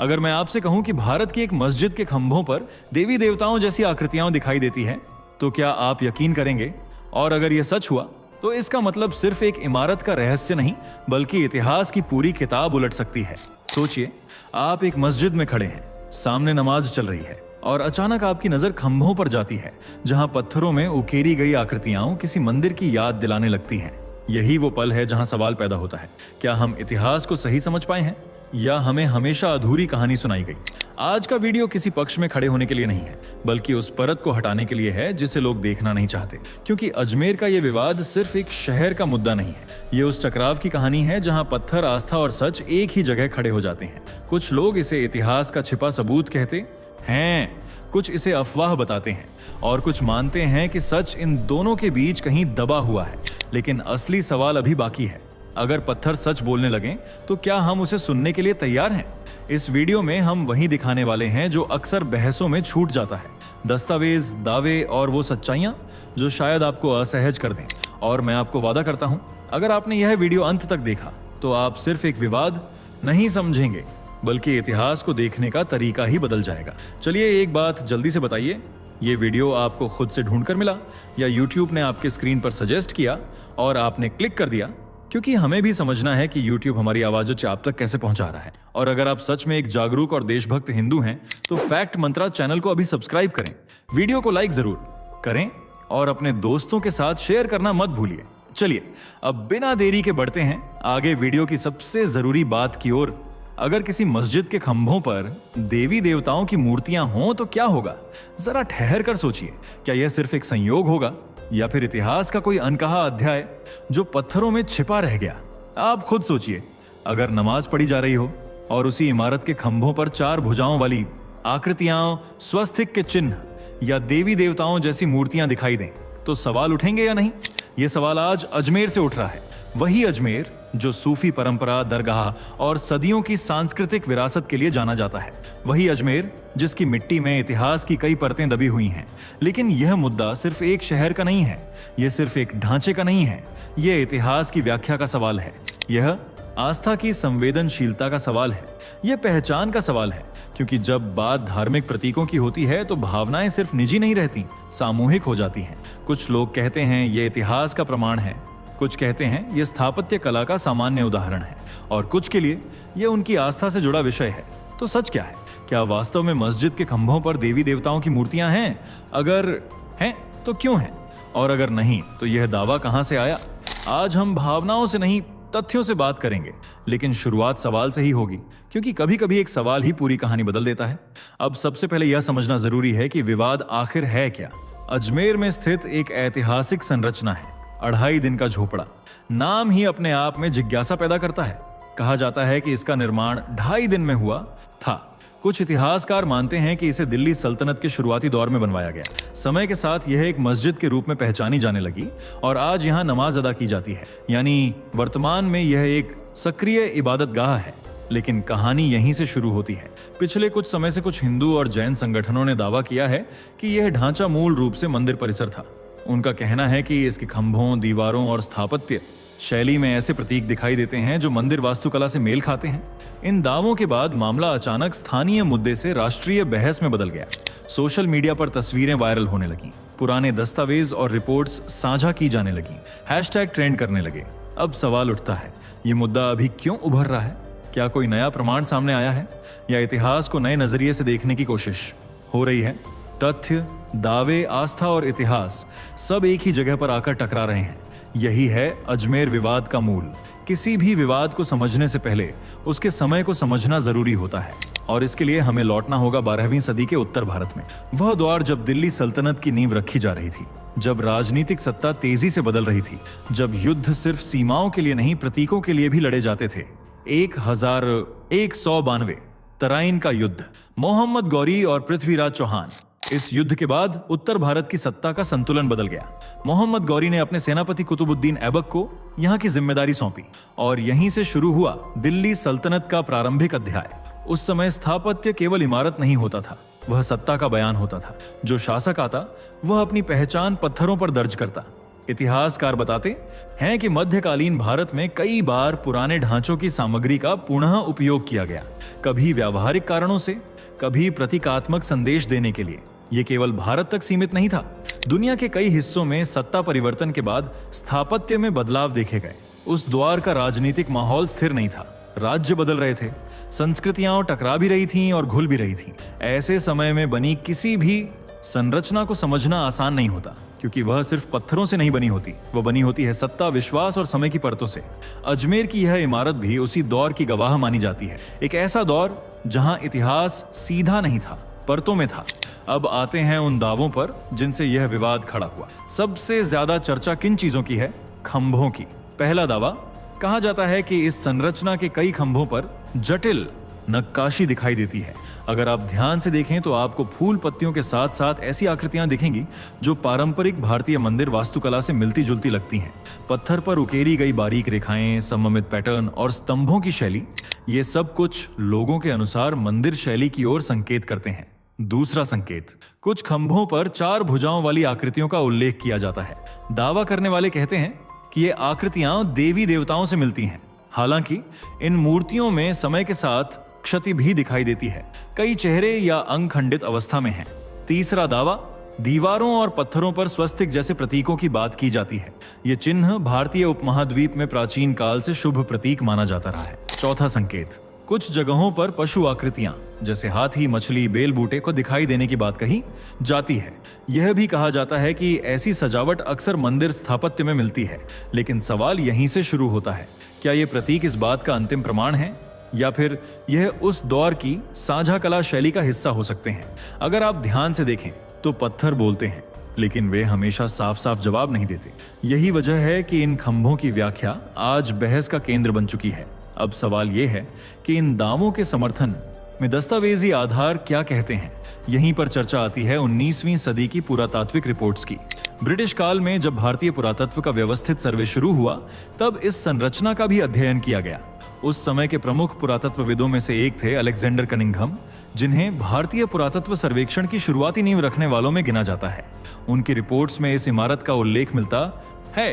अगर मैं आपसे कहूं कि भारत की एक मस्जिद के खंभों पर देवी देवताओं जैसी आकृतियां दिखाई देती हैं, तो क्या आप यकीन करेंगे? और अगर यह सच हुआ तो इसका मतलब सिर्फ एक इमारत का रहस्य नहीं, बल्कि इतिहास की पूरी किताब उलट सकती है। सोचिए, आप एक मस्जिद में खड़े हैं, सामने नमाज चल रही है और अचानक आपकी नजर खंभों पर जाती है जहां पत्थरों में उकेरी गई आकृतियां किसी मंदिर की याद दिलाने लगती हैं। यही वो पल है जहां सवाल पैदा होता है, क्या हम इतिहास को सही समझ पाए हैं या हमें हमेशा अधूरी कहानी सुनाई गई? आज का वीडियो किसी पक्ष में खड़े होने के लिए नहीं है, बल्कि उस परत को हटाने के लिए है जिसे लोग देखना नहीं चाहते। क्योंकि अजमेर का ये विवाद सिर्फ एक शहर का मुद्दा नहीं है, ये उस टकराव की कहानी है जहां पत्थर, आस्था और सच एक ही जगह खड़े हो जाते हैं। कुछ लोग इसे इतिहास का छिपा सबूत कहते हैं, कुछ इसे अफवाह बताते हैं और कुछ मानते हैं कि सच इन दोनों के बीच कहीं दबा हुआ है। लेकिन असली सवाल अभी बाकी है, अगर पत्थर सच बोलने लगें तो क्या हम उसे सुनने के लिए तैयार हैं? इस वीडियो में हम वही दिखाने वाले हैं जो अक्सर बहसों में छूट जाता है, दस्तावेज, दावे और वो सच्चाइयां जो शायद आपको असहज कर दें। और मैं आपको वादा करता हूं, अगर आपने यह वीडियो अंत तक देखा तो आप सिर्फ एक विवाद नहीं समझेंगे, बल्कि इतिहास को देखने का तरीका ही बदल जाएगा। चलिए एक बात जल्दी से बताइए, ये वीडियो आपको खुद से ढूंढकर मिला या यूट्यूब ने आपके स्क्रीन पर सजेस्ट किया और आपने क्लिक कर दिया? क्योंकि हमें भी समझना है कि YouTube हमारी आवाज़ों आप तक कैसे पहुंचा रहा है। और अगर आप सच में एक जागरूक और देशभक्त हिंदू हैं, तो फैक्ट मंत्रा चैनल को अभी सब्सक्राइब करें, वीडियो को लाइक जरूर करें और अपने दोस्तों के साथ शेयर करना मत भूलिए। चलिए अब बिना देरी के बढ़ते हैं आगे वीडियो की सबसे जरूरी बात की ओर। अगर किसी मस्जिद के खंभों पर देवी देवताओं की मूर्तियां हों तो क्या होगा? जरा ठहर कर सोचिए, क्या यह सिर्फ एक संयोग होगा या फिर इतिहास का कोई अनकहा अध्याय जो पत्थरों में छिपा रह गया? आप खुद सोचिए, अगर नमाज पढ़ी जा रही हो और उसी इमारत के खंभों पर 4 भुजाओं वाली आकृतियां, स्वस्तिक के चिन्ह या देवी देवताओं जैसी मूर्तियां दिखाई दें, तो सवाल उठेंगे या नहीं? ये सवाल आज अजमेर से उठ रहा है, वही अजमेर जो सूफी परंपरा, दरगाह और सदियों की सांस्कृतिक विरासत के लिए जाना जाता है। वही अजमेर जिसकी मिट्टी में इतिहास की कई परतें दबी हुई हैं। लेकिन यह मुद्दा सिर्फ एक शहर का नहीं है, यह सिर्फ एक ढांचे का नहीं है, यह इतिहास की व्याख्या का सवाल है। यह आस्था की संवेदनशीलता का सवाल है, यह पहचान का सवाल है। क्योंकि जब बात धार्मिक प्रतीकों की होती है तो भावनाएं सिर्फ निजी नहीं रहती, सामूहिक हो जाती हैं। कुछ लोग कहते हैं यह इतिहास का प्रमाण है, कुछ कहते हैं यह स्थापत्य कला का सामान्य उदाहरण है, और कुछ के लिए यह उनकी आस्था से जुड़ा विषय है। तो सच क्या है? क्या वास्तव में मस्जिद के खंभों पर देवी देवताओं की मूर्तियां हैं? अगर हैं तो क्यों हैं? और अगर नहीं तो यह दावा कहां से आया? आज हम भावनाओं से नहीं, तथ्यों से बात करेंगे। लेकिन शुरुआत सवाल से ही होगी, क्योंकि कभी कभी एक सवाल ही पूरी कहानी बदल देता है। अब सबसे पहले यह समझना जरूरी है कि विवाद आखिर है क्या। अजमेर में स्थित एक ऐतिहासिक संरचना है, 2.5 दिन का झोपड़ा। नाम ही अपने आप में जिज्ञासा पैदा करता है। कहा जाता है कि इसका निर्माण 2.5 दिन में हुआ था। कुछ इतिहासकार मानते हैं कि इसे दिल्ली सल्तनत के शुरुआती दौर में बनवाया गया। समय के साथ यह एक मस्जिद के रूप में पहचानी जाने लगी और आज यहाँ नमाज अदा की जाती है, यानी वर्तमान में यह एक सक्रिय इबादतगाह है। लेकिन कहानी यहीं से शुरू होती है। पिछले कुछ समय से कुछ हिंदू और जैन संगठनों ने दावा किया है कि यह ढांचा मूल रूप से मंदिर परिसर था। उनका कहना है कि इसके खंभों, दीवारों और स्थापत्य शैली में ऐसे प्रतीक दिखाई देते हैं जो मंदिर वास्तुकला से मेल खाते हैं। इन दावों के बाद मामला अचानक स्थानीय मुद्दे से राष्ट्रीय बहस में बदल गया। सोशल मीडिया पर तस्वीरें वायरल होने लगीं, पुराने दस्तावेज और रिपोर्ट्स साझा की जाने लगीं, हैशटैग ट्रेंड करने लगे। अब सवाल उठता है, ये मुद्दा अभी क्यों उभर रहा है? क्या कोई नया प्रमाण सामने आया है या इतिहास को नए नजरिए से देखने की कोशिश हो रही है? तथ्य, दावे, आस्था और इतिहास सब एक ही जगह पर आकर टकरा रहे हैं। यही है अजमेर विवाद का मूल। किसी भी विवाद को समझने से पहले उसके समय को समझना जरूरी होता है, और इसके लिए हमें लौटना होगा 12वीं सदी के उत्तर भारत में। वह दौर जब दिल्ली सल्तनत की नींव रखी जा रही थी, जब राजनीतिक सत्ता तेजी से बदल रही थी, जब युद्ध सिर्फ सीमाओं के लिए नहीं, प्रतीकों के लिए भी लड़े जाते थे। 1192 तराइन का युद्ध, मोहम्मद गौरी और पृथ्वीराज चौहान। इस युद्ध के बाद उत्तर भारत की सत्ता का संतुलन बदल गया। मोहम्मद गौरी ने अपने सेनापति कुतुबुद्दीन ऐबक को यहां की जिम्मेदारी सौंपी और यहीं से शुरू हुआ दिल्ली सल्तनत का प्रारंभिक अध्याय। उस समय स्थापत्य केवल इमारत नहीं होता था, वह सत्ता का बयान होता था। जो शासक आता वह अपनी पहचान पत्थरों पर दर्ज करता। इतिहासकार बताते हैं कि मध्यकालीन भारत में कई बार पुराने ढांचों की सामग्री का पुनः उपयोग किया गया, कभी व्यावहारिक कारणों से, कभी प्रतीकात्मक संदेश देने के लिए। ये केवल भारत तक सीमित नहीं था। दुनिया के कई हिस्सों में सत्ता परिवर्तन के बाद स्थापत्य में बदलाव देखे गए। उस द्वार का राजनीतिक माहौल स्थिर नहीं था, राज्य बदल रहे थे, संस्कृतियां टकरा भी रही थीं और घुल भी रही थीं। ऐसे समय में बनी किसी भी संरचना को समझना आसान नहीं होता, क्योंकि वह सिर्फ पत्थरों से नहीं बनी होती, वह बनी होती है सत्ता, विश्वास और समय की परतों से। अजमेर की यह इमारत भी उसी दौर की गवाह मानी जाती है। एक ऐसा दौर जहां इतिहास सीधा नहीं था, परतों में था। अब आते हैं उन दावों पर जिनसे यह विवाद खड़ा हुआ। सबसे ज्यादा चर्चा किन चीजों की है? खंभों की। पहला दावा, कहा जाता है कि इस संरचना के कई खंभों पर जटिल नक्काशी दिखाई देती है। अगर आप ध्यान से देखें तो आपको फूल पत्तियों के साथ साथ ऐसी आकृतियां दिखेंगी जो पारंपरिक भारतीय मंदिर वास्तुकला से मिलती जुलती लगती हैं। पत्थर पर उकेरी गई बारीक रेखाएं, सममित पैटर्न और स्तंभों की शैली, ये सब कुछ लोगों के अनुसार मंदिर शैली की ओर संकेत करते हैं। दूसरा संकेत, कुछ खंभों पर 4 भुजाओं वाली आकृतियों का उल्लेख किया जाता है। दावा करने वाले कहते हैं कि ये आकृतियां देवी देवताओं से मिलती हैं। हालांकि इन मूर्तियों में समय के साथ क्षति भी दिखाई देती है, कई चेहरे या अंग खंडित अवस्था में हैं। तीसरा दावा, दीवारों और पत्थरों पर स्वस्तिक जैसे प्रतीकों की बात की जाती है। ये चिन्ह भारतीय उपमहाद्वीप में प्राचीन काल से शुभ प्रतीक माना जाता रहा है। चौथा संकेत, कुछ जगहों पर पशु आकृतियां जैसे हाथी, मछली, बेल बूटे को दिखाई देने की बात कही जाती है। यह भी कहा जाता है कि ऐसी सजावट अक्सर मंदिर स्थापत्य में मिलती है। लेकिन सवाल यहीं से शुरू होता है, क्या ये प्रतीक इस बात का अंतिम प्रमाण है या फिर यह उस दौर की साझा कला शैली का हिस्सा हो सकते हैं? अगर आप ध्यान से देखें तो पत्थर बोलते हैं, लेकिन वे हमेशा साफ साफ जवाब नहीं देते। यही वजह है कि इन खंभों की व्याख्या आज बहस का केंद्र बन चुकी है। अब सवाल यह है कि इन दावों के समर्थन में दस्तावेजी आधार क्या कहते हैं। यहीं पर चर्चा आती है 19वीं सदी की पुरातात्विक रिपोर्ट्स की। ब्रिटिश काल में जब भारतीय पुरातत्व का व्यवस्थित सर्वे शुरू हुआ, तब इस संरचना का भी अध्ययन किया गया। उस समय के प्रमुख पुरातत्वविदों में से एक थे अलेक्जेंडर कनिंघम, जिन्हें भारतीय पुरातत्व सर्वेक्षण की शुरुआती नींव रखने वालों में गिना जाता है। उनकी रिपोर्ट्स में इस इमारत का उल्लेख मिलता है।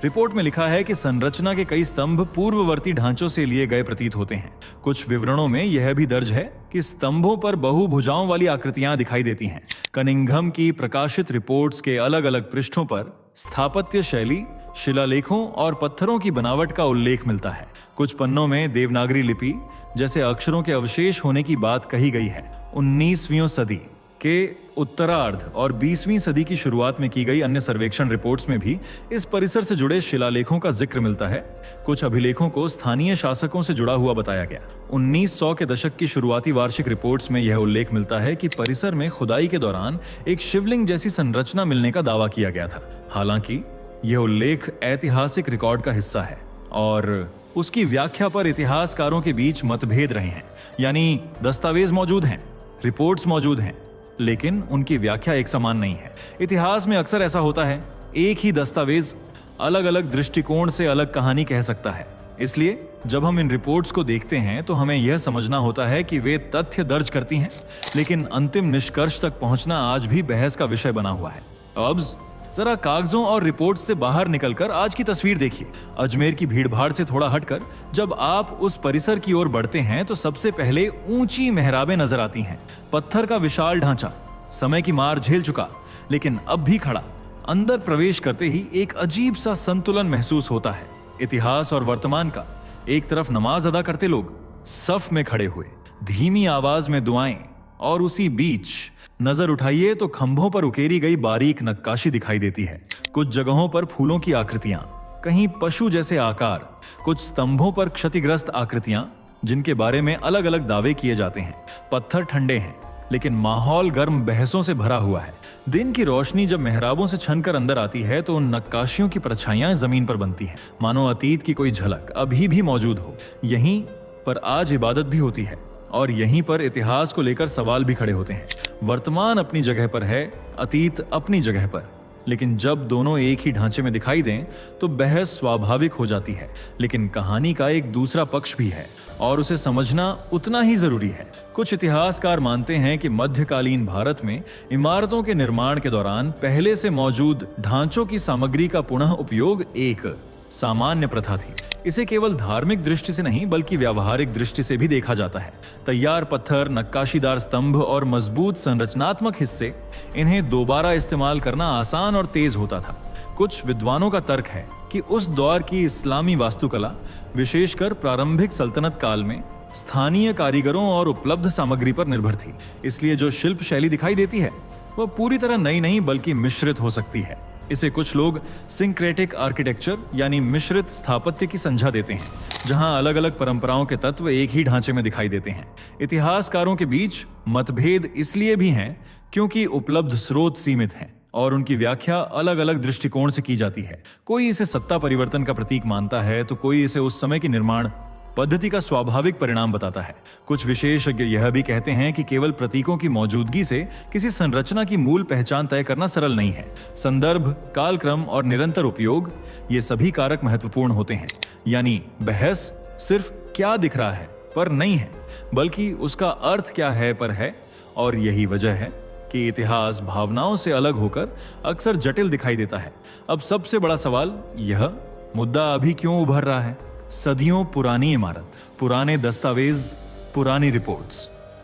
रिपोर्ट में लिखा है कि संरचना के कई स्तंभ पूर्ववर्ती ढांचों से लिए गए प्रतीत होते हैं। कुछ विवरणों में यह भी दर्ज है कि स्तंभों पर बहुभुजाओं वाली आकृतियां दिखाई देती हैं। कनिंघम की प्रकाशित रिपोर्ट्स के अलग अलग पृष्ठों पर स्थापत्य शैली, शिलालेखों और पत्थरों की बनावट का उल्लेख मिलता है। कुछ पन्नों में देवनागरी लिपि जैसे अक्षरों के अवशेष होने की बात कही गई है। 19वीं सदी के उत्तरार्ध और 20वीं सदी की शुरुआत में की गई अन्य सर्वेक्षण रिपोर्ट्स में भी इस परिसर से जुड़े शिलालेखों का जिक्र मिलता है। कुछ अभिलेखों को स्थानीय शासकों से जुड़ा हुआ बताया गया। 1900 के दशक की शुरुआती वार्षिक रिपोर्ट्स में यह उल्लेख मिलता है कि परिसर में खुदाई के दौरान एक शिवलिंग जैसी संरचना मिलने का दावा किया गया था। हालांकि यह उल्लेख ऐतिहासिक रिकॉर्ड का हिस्सा है और उसकी व्याख्या पर इतिहासकारों के बीच मतभेद रहे हैं। यानी दस्तावेज मौजूद हैं, रिपोर्ट्स मौजूद हैं, लेकिन उनकी व्याख्या एक समान नहीं है। इतिहास में अक्सर ऐसा होता है, एक ही दस्तावेज अलग अलग दृष्टिकोण से अलग कहानी कह सकता है। इसलिए जब हम इन रिपोर्ट्स को देखते हैं तो हमें यह समझना होता है कि वे तथ्य दर्ज करती हैं, लेकिन अंतिम निष्कर्ष तक पहुंचना आज भी बहस का विषय बना हुआ है। अब जरा कागजों और रिपोर्ट से बाहर निकलकर आज की तस्वीर देखिए। अजमेर की भीड़भाड़ से थोड़ा हटकर जब आप उस परिसर की ओर बढ़ते हैं तो सबसे पहले ऊंची मेहराबें नजर आती हैं। पत्थर का विशाल ढांचा, समय की मार झेल चुका लेकिन अब भी खड़ा। अंदर प्रवेश करते ही एक अजीब सा संतुलन महसूस होता है, इतिहास और वर्तमान का। एक तरफ नमाज अदा करते लोग सफ में खड़े हुए, धीमी आवाज में दुआएं, और उसी बीच नजर उठाइए तो खंभों पर उकेरी गई बारीक नक्काशी दिखाई देती है। कुछ जगहों पर फूलों की आकृतियां, कहीं पशु जैसे आकार, कुछ स्तंभों पर क्षतिग्रस्त आकृतियां जिनके बारे में अलग अलग दावे किए जाते हैं। पत्थर ठंडे हैं लेकिन माहौल गर्म बहसों से भरा हुआ है। दिन की रोशनी जब मेहराबों से छनकर अंदर आती है तो उन नक्काशियों की परछाइयां जमीन पर बनती हैं, मानो अतीत की कोई झलक अभी भी मौजूद हो। यहीं पर आज इबादत भी होती है और यहीं पर इतिहास को लेकर सवाल भी खड़े होते हैं। वर्तमान अपनी जगह पर है, अतीत अपनी जगह पर। लेकिन जब दोनों एक ही ढांचे में दिखाई दें तो बहस स्वाभाविक हो जाती है। लेकिन कहानी का एक दूसरा पक्ष भी है और उसे समझना उतना ही जरूरी है। कुछ इतिहासकार मानते हैं कि मध्यकालीन भारत में इमारतों के निर्माण के दौरान पहले से मौजूद ढांचों की सामग्री का पुनः उपयोग एक सामान्य प्रथा थी। इसे केवल धार्मिक दृष्टि से नहीं बल्कि व्यावहारिक दृष्टि से भी देखा जाता है। तैयार पत्थर, नक्काशीदार स्तंभ और मजबूत संरचनात्मक हिस्से, इन्हें दोबारा इस्तेमाल करना आसान और तेज होता था। कुछ विद्वानों का तर्क है कि उस दौर की इस्लामी वास्तुकला, विशेषकर प्रारंभिक सल्तनत काल में, स्थानीय कारीगरों और उपलब्ध सामग्री पर निर्भर थी। इसलिए जो शिल्प शैली दिखाई देती है वह पूरी तरह नई नहीं बल्कि मिश्रित हो सकती है। इसे कुछ लोग सिंक्रेटिक आर्किटेक्चर यानी मिश्रित स्थापत्य की संज्ञा देते हैं, जहां अलग अलग परंपराओं के तत्व एक ही ढांचे में दिखाई देते हैं। इतिहासकारों के बीच मतभेद इसलिए भी हैं क्योंकि उपलब्ध स्रोत सीमित हैं और उनकी व्याख्या अलग अलग दृष्टिकोण से की जाती है। कोई इसे सत्ता परिवर्तन का प्रतीक मानता है तो कोई इसे उस समय की निर्माण पद्धति का स्वाभाविक परिणाम बताता है। कुछ विशेषज्ञ यह भी कहते हैं कि केवल प्रतीकों की मौजूदगी से किसी संरचना की मूल पहचान तय करना सरल नहीं है। संदर्भ, कालक्रम और निरंतर उपयोग, ये सभी कारक महत्वपूर्ण होते हैं। यानी बहस सिर्फ क्या दिख रहा है पर नहीं है, बल्कि उसका अर्थ क्या है पर है। और यही वजह है कि इतिहास भावनाओं से अलग होकर अक्सर जटिल दिखाई देता है। अब सबसे बड़ा सवाल यह मुद्दा अभी क्यों उभर रहा है? सदियों पुरानी इमारत, पुराने दस्तावेज, पुरानी रिपोर्ट्स,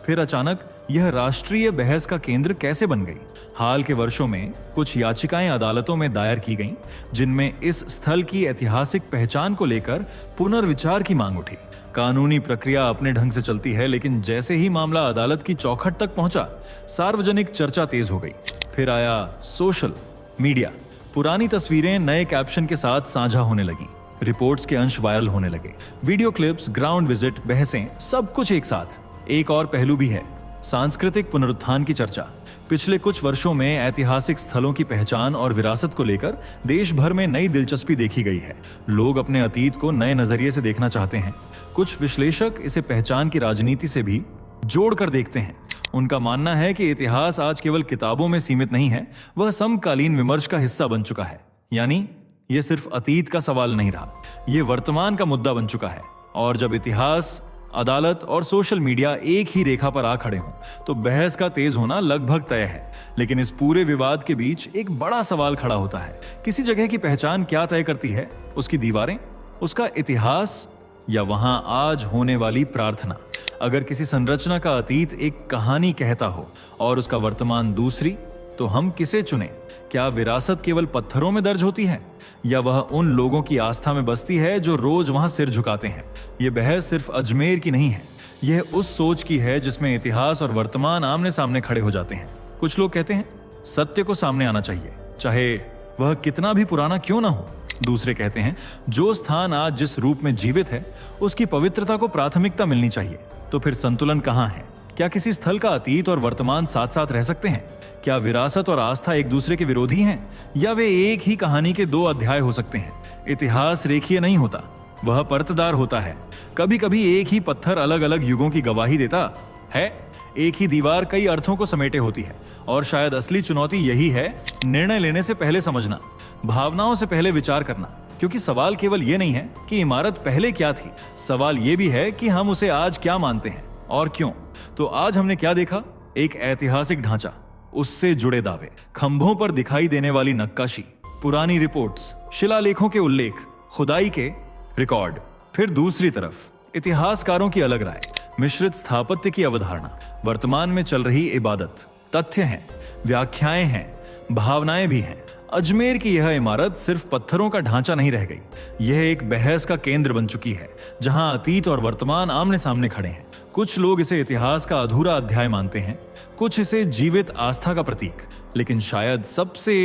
फिर अचानक यह राष्ट्रीय बहस का केंद्र कैसे बन गई? हाल के वर्षों में कुछ याचिकाएं अदालतों में दायर की गईं, जिनमें इस स्थल की ऐतिहासिक पहचान को लेकर पुनर्विचार की मांग उठी। कानूनी प्रक्रिया अपने ढंग से चलती है, लेकिन जैसे ही मामला अदालत की चौखट तक पहुंचा, सार्वजनिक चर्चा तेज हो गई। फिर आया सोशल मीडिया, पुरानी तस्वीरें नए कैप्शन के साथ साझा होने लगी, रिपोर्ट्स के अंश वायरल होने लगे, वीडियो क्लिप्स, ग्राउंड विजिट, बहसें, सब कुछ एक साथ। एक और पहलू भी है, सांस्कृतिक पुनरुत्थान की चर्चा। पिछले कुछ वर्षों में ऐतिहासिक स्थलों की पहचान और विरासत को लेकर देश भर में नई दिलचस्पी देखी गई है। लोग अपने अतीत को नए नजरिए से देखना चाहते हैं। कुछ विश्लेषक इसे पहचान की राजनीति से भी जोड़कर देखते हैं। उनका मानना है कि इतिहास आज केवल किताबों में सीमित नहीं है, वह समकालीन विमर्श का हिस्सा बन चुका है। यानी यह सिर्फ अतीत का सवाल नहीं रहा, यह वर्तमान का मुद्दा बन चुका है। और जब इतिहास, अदालत और सोशल मीडिया एक ही रेखा पर आ खड़े हों तो बहस का तेज होना लगभग तय है। लेकिन इस पूरे विवाद के बीच एक बड़ा सवाल खड़ा होता है, किसी जगह की पहचान क्या तय करती है? उसकी दीवारें, उसका इतिहास, या वहां आज होने वाली प्रार्थना? अगर किसी संरचना का अतीत एक कहानी कहता हो और उसका वर्तमान दूसरी, तो हम किसे चुनें? क्या विरासत केवल पत्थरों में दर्ज होती है या वह उन लोगों की आस्था में बसती है जो रोज वहां सिर झुकाते हैं? यह बहस सिर्फ अजमेर की नहीं है, यह उस सोच की है जिसमें इतिहास और वर्तमान आमने सामने खड़े हो जाते हैं। कुछ लोग कहते हैं सत्य को सामने आना चाहिए, चाहे वह कितना भी पुराना क्यों ना हो। दूसरे कहते हैं जो स्थान आज जिस रूप में जीवित है उसकी पवित्रता को प्राथमिकता मिलनी चाहिए। तो फिर संतुलन कहाँ है? क्या किसी स्थल का अतीत और वर्तमान साथ साथ रह सकते हैं? क्या विरासत और आस्था एक दूसरे के विरोधी हैं या वे एक ही कहानी के दो अध्याय हो सकते हैं? इतिहास रेखीय नहीं होता, वह परतदार होता है। कभी कभी एक ही पत्थर अलग अलग युगों की गवाही देता है, एक ही दीवार कई अर्थों को समेटे होती है। और शायद असली चुनौती यही है, निर्णय लेने से पहले समझना, भावनाओं से पहले विचार करना। क्योंकि सवाल केवल ये नहीं है कि इमारत पहले क्या थी, सवाल ये भी है कि हम उसे आज क्या मानते हैं और क्यों। तो आज हमने क्या देखा? एक ऐतिहासिक ढांचा, उससे जुड़े दावे, खंभों पर दिखाई देने वाली नक्काशी, पुरानी रिपोर्ट्स, शिलालेखों के उल्लेख, खुदाई के रिकॉर्ड। फिर दूसरी तरफ इतिहासकारों की अलग राय, मिश्रित स्थापत्य की अवधारणा, वर्तमान में चल रही इबादत, तथ्य हैं, व्याख्याएं हैं, भावनाएं भी हैं। अजमेर की यह इमारत सिर्फ पत्थरों का ढांचा नहीं रह गई, यह एक बहस का केंद्र बन चुकी है, जहां अतीत और वर्तमान आमने सामने खड़े हैं। कुछ लोग इसे इतिहास का अधूरा अध्याय मानते हैं, कुछ इसे जीवित आस्था का प्रतीक। लेकिन शायद सबसे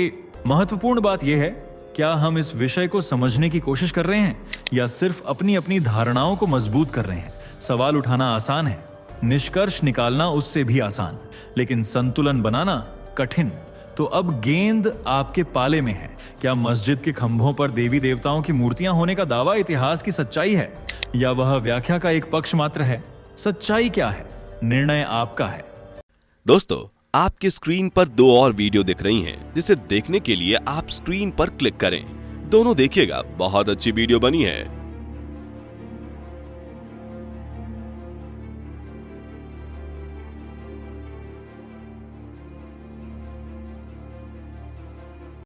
महत्वपूर्ण बात यह है, क्या हम इस विषय को समझने की कोशिश कर रहे हैं या सिर्फ अपनी अपनी धारणाओं को मजबूत कर रहे हैं? सवाल उठाना आसान है, निष्कर्ष निकालना उससे भी आसान, लेकिन संतुलन बनाना कठिन। तो अब गेंद आपके पाले में है। क्या मस्जिद के खंभों पर देवी देवताओं की मूर्तियां होने का दावा इतिहास की सच्चाई है या वह व्याख्या का एक पक्ष मात्र है? सच्चाई क्या है? निर्णय आपका है। दोस्तों, आपके स्क्रीन पर 2 और वीडियो दिख रही हैं, जिसे देखने के लिए आप स्क्रीन पर क्लिक करें। दोनों देखिएगा, बहुत अच्छी वीडियो बनी है।